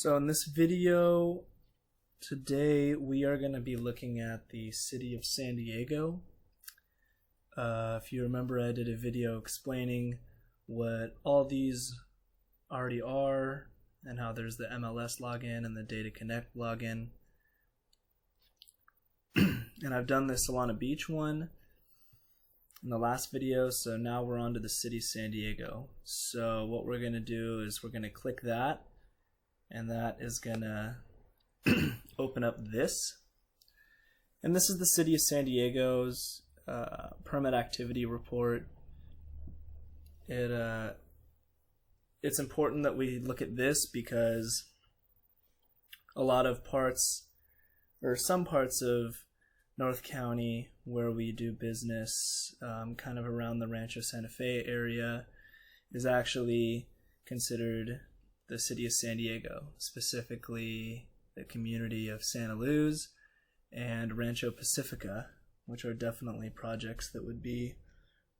So in this video today we are going to be looking at the city of San Diego. If you remember, I did a video explaining what all these already are and how there's the MLS login and the Data Connect login. And I've done the Solana Beach one in the last video, so now we're on to the city San Diego. So what we're going to do is we're going to click that, and that is going to open up this. And this is the city of San Diego's permit activity report. It's important that we look at this because a lot of parts, or some parts of North County where we do business, kind of around the Rancho Santa Fe area, is actually considered the city of San Diego, specifically the community of Santa Luz and Rancho Pacifica, which are definitely projects that would be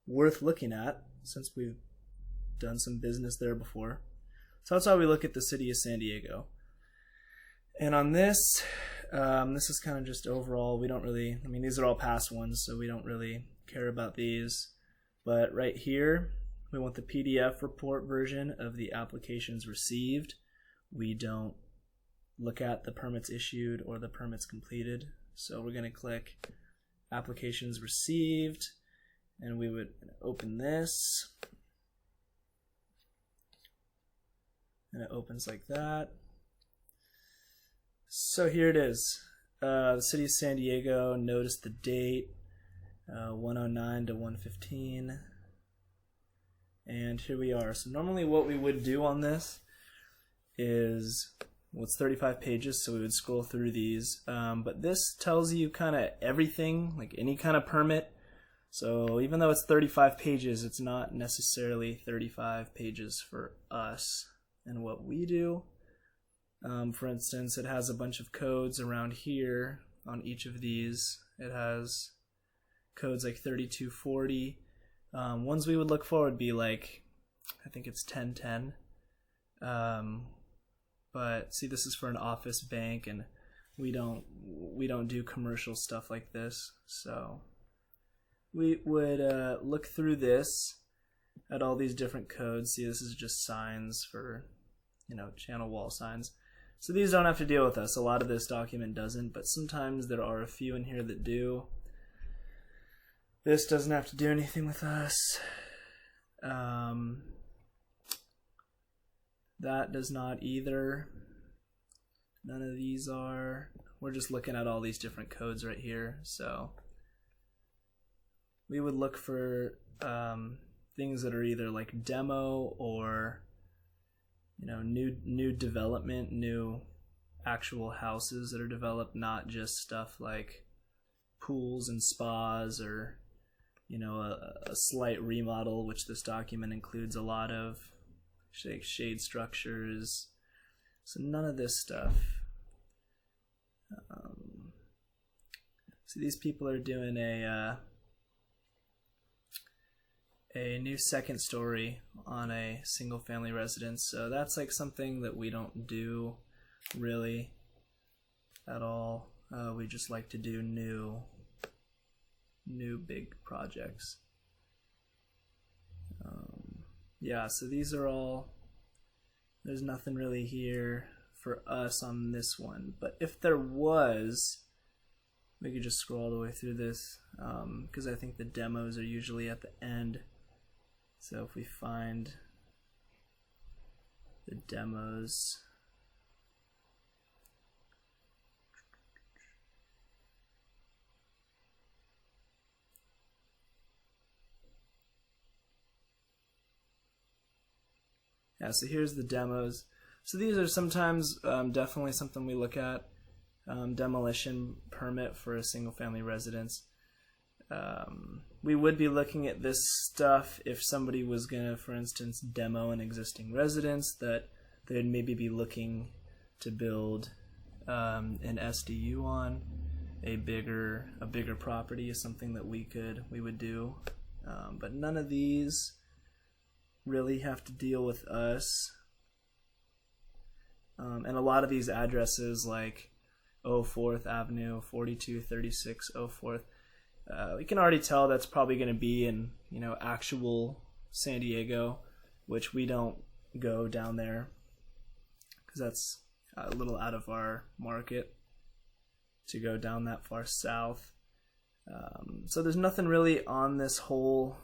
worth looking at since we've done some business there before. So that's how we look at the city of San Diego. And on this, this is kind of just overall, we don't really, these are all past ones, so we don't really care about these. But right here, we want the PDF report version of the applications received. We don't look at the permits issued or the permits completed. So we're going to click applications received, and we would open this. And it opens like that. So here it is. The city of San Diego, notice the date, 109 to 115. And here we are. So normally what we would do on this is, well, it's 35 pages, so we would scroll through these. But this tells you kind of everything, like any kind of permit. So even though it's 35 pages, it's not necessarily 35 pages for us and what we do. For instance, it has a bunch of codes around here on each of these. It has codes like 3240. Ones we would look for would be like, I think it's 1010. But see, this is for an office bank, and we don't do commercial stuff like this. So we would look through this at all these different codes. See, this is just signs for, channel wall signs. So these don't have to deal with us. A lot of this document doesn't, but sometimes there are a few in here that do. This doesn't have to do anything with us. That does not either. None of these are. We're just looking at all these different codes right here. So we would look for things that are either like demo or new development, new actual houses that are developed, not just stuff like pools and spas or a slight remodel, which this document includes a lot of, like shade structures. So none of this stuff. So these people are doing a new second story on a single family residence. So that's like something that we don't do really at all. We just like to do new big projects. Yeah, so these are all, there's nothing really here for us on this one. But if there was, we could just scroll all the way through this, because I think the demos are usually at the end. So if we find the demos, yeah, so here's the demos. So these are sometimes definitely something we look at. Demolition permit for a single family residence. We would be looking at this stuff if somebody was going to, for instance, demo an existing residence that they'd maybe be looking to build an SDU on. A bigger property is something that we would do. But none of these really have to deal with us. And a lot of these addresses like 04th Avenue, 4236 04th, we can already tell that's probably going to be in, actual San Diego, which we don't go down there because that's a little out of our market to go down that far south. So there's nothing really on this whole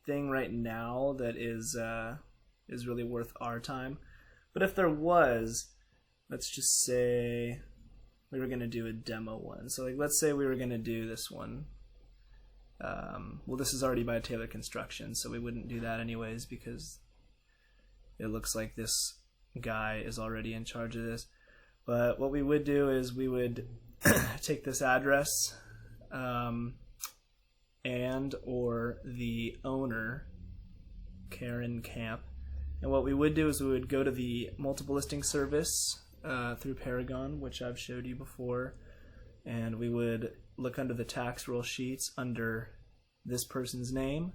thing right now that is really worth our time. But if there was, let's just say we were going to do a demo one. So like, let's say we were going to do this one. Well, this is already by Taylor Construction, so we wouldn't do that anyways because it looks like this guy is already in charge of this. But what we would do is we would take this address and or the owner, Karen Camp. And what we would do is we would go to the multiple listing service through Paragon, which I've showed you before, and we would look under the tax roll sheets under this person's name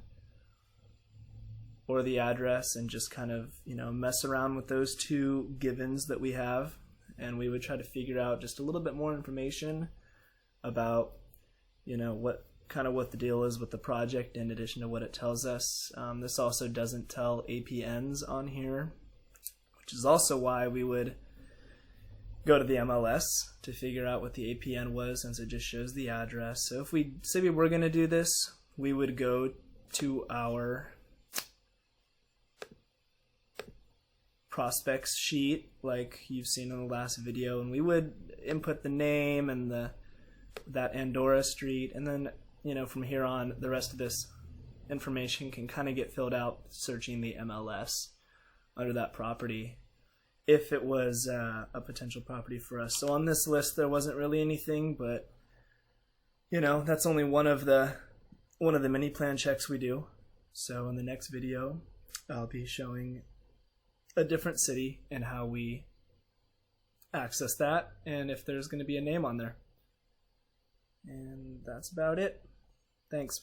or the address and just kind of, mess around with those two givens that we have. And we would try to figure out just a little bit more information about, what the deal is with the project in addition to what it tells us. This also doesn't tell APNs on here, which is also why we would go to the MLS to figure out what the APN was, since it just shows the address. So if we say we were going to do this, we would go to our prospects sheet like you've seen in the last video, and we would input the name and that Andorra Street, and then from here on the rest of this information can kind of get filled out searching the MLS under that property if it was a potential property for us. So on this list there wasn't really anything, but that's only one of the many plan checks we do. So in the next video I'll be showing a different city and how we access that, and if there's going to be a name on there. And that's about it. Thanks.